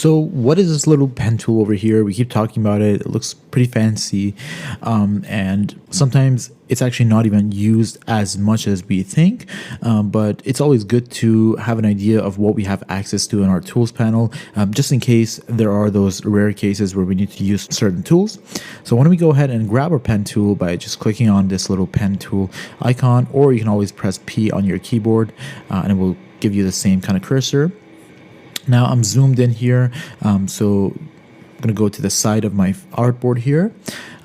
So what is this little pen tool over here? We keep talking about it. It looks pretty fancy. And sometimes it's actually not even used as much as we think. But it's always good to have an idea of what we have access to in our tools panel, just in case there are those rare cases where we need to use certain tools. So why don't we go ahead and grab our pen tool by just clicking on this little pen tool icon, or you can always press P on your keyboard and it will give you the same kind of cursor. Now I'm zoomed in here, so I'm going to go to the side of my artboard here,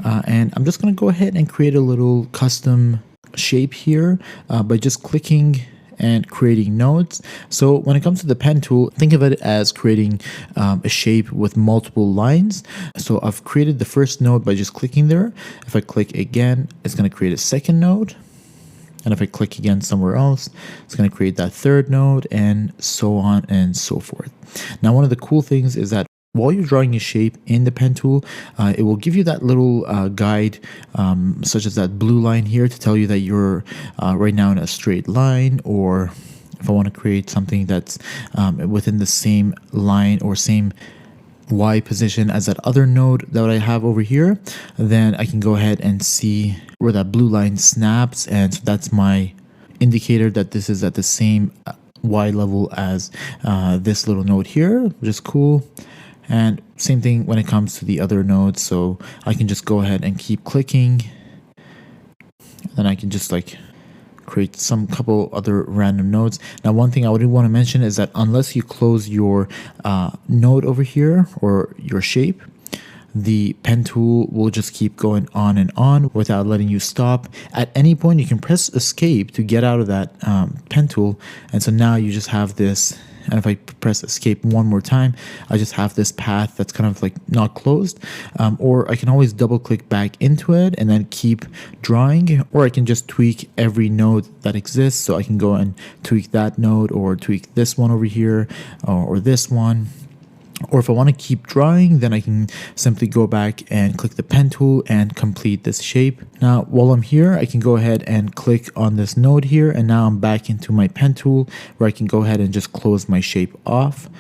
and I'm just going to go ahead and create a little custom shape here by just clicking and creating nodes. So when it comes to the pen tool, think of it as creating a shape with multiple lines. So I've created the first node by just clicking there. If I click again, it's going to create a second node. And if I click again somewhere else, it's going to create that third node, and so on and so forth. Now, one of the cool things is that while you're drawing a shape in the pen tool, it will give you that little guide, such as that blue line here, to tell you that you're right now in a straight line, or if I want to create something that's within the same line or same Y position as that other node that I have over here, then I can go ahead and see where that blue line snaps, and so that's my indicator that this is at the same Y level as this little node here, which is cool. And same thing when it comes to the other nodes, so I can just go ahead and keep clicking, then I can just like create some couple other random nodes. Now, one thing I would want to mention is that unless you close your node over here or your shape, the pen tool will just keep going on and on without letting you stop. At any point, you can press escape to get out of that pen tool. And so now you just have this. And if I press escape one more time, I just have this path that's kind of like not closed. Or I can always double click back into it and then keep drawing, or I can just tweak every node that exists. So I can go and tweak that node, or tweak this one over here, or this one. Or if I want to keep drawing, then I can simply go back and click the pen tool and complete this shape. Now, while I'm here, I can go ahead and click on this node here, and now I'm back into my pen tool where I can go ahead and just close my shape off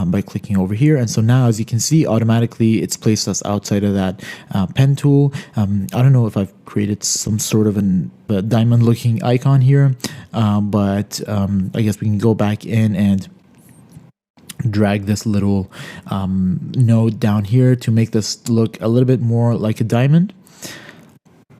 by clicking over here. And so now, as you can see, automatically it's placed us outside of that pen tool. I don't know if I've created some sort of a diamond looking icon here, but I guess we can go back in and drag this little node down here to make this look a little bit more like a diamond.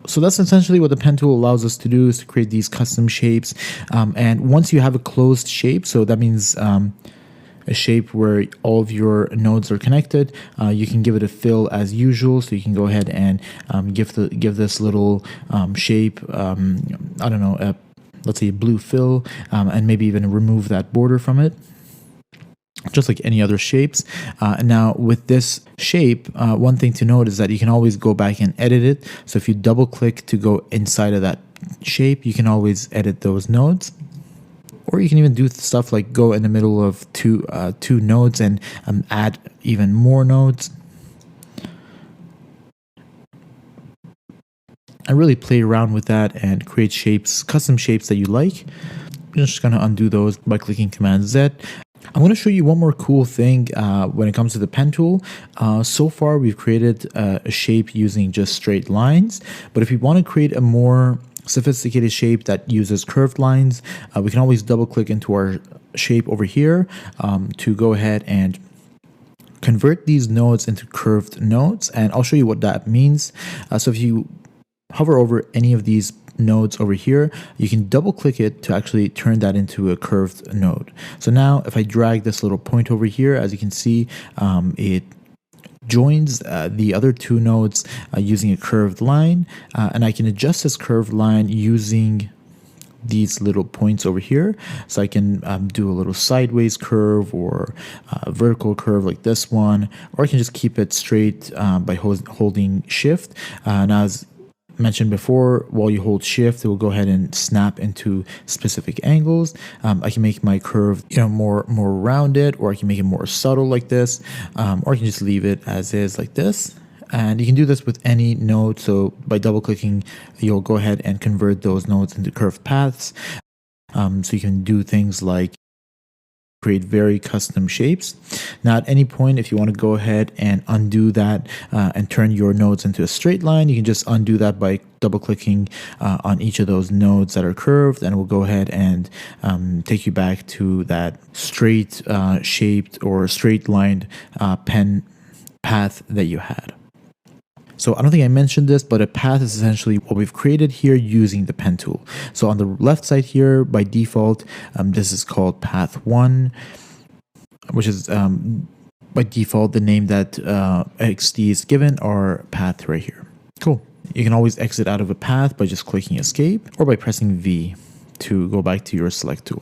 So that's essentially what the pen tool allows us to do, is to create these custom shapes. And once you have a closed shape, so that means a shape where all of your nodes are connected, you can give it a fill as usual. So you can go ahead and give this little shape, I don't know, let's say a blue fill, and maybe even remove that border from it, just like any other shapes. Now with this shape, one thing to note is that you can always go back and edit it. So if you double click to go inside of that shape, you can always edit those nodes. Or you can even do stuff like go in the middle of two nodes and add even more nodes. I really play around with that and create shapes, custom shapes that you like. I'm just going to undo those by clicking Command Z. I'm going to show you one more cool thing when it comes to the pen tool. So far, we've created a shape using just straight lines. But if we want to create a more sophisticated shape that uses curved lines, we can always double click into our shape over here to go ahead and convert these nodes into curved nodes. And I'll show you what that means. So if you hover over any of these nodes over here, you can double click it to actually turn that into a curved node. So now if I drag this little point over here, as you can see, it joins the other two nodes using a curved line, and I can adjust this curved line using these little points over here. So I can do a little sideways curve or a vertical curve like this one, or I can just keep it straight by holding shift. Now, as mentioned before, while you hold shift, it will go ahead and snap into specific angles. I can make my curve, more rounded, or I can make it more subtle like this, or I can just leave it as is like this. And you can do this with any node. So by double clicking, you'll go ahead and convert those nodes into curved paths. So you can do things like create very custom shapes. Now, at any point, if you want to go ahead and undo that and turn your nodes into a straight line, you can just undo that by double clicking on each of those nodes that are curved, and it will go ahead and take you back to that straight shaped or straight lined pen path that you had. So I don't think I mentioned this, but a path is essentially what we've created here using the pen tool. So on the left side here, by default, this is called path 1, which is by default the name that XD is given, or path right here. Cool. You can always exit out of a path by just clicking escape or by pressing V to go back to your select tool.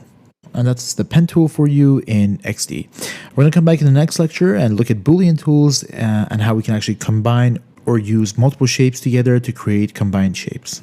And that's the pen tool for you in XD. We're going to come back in the next lecture and look at Boolean tools and how we can actually combine or use multiple shapes together to create combined shapes.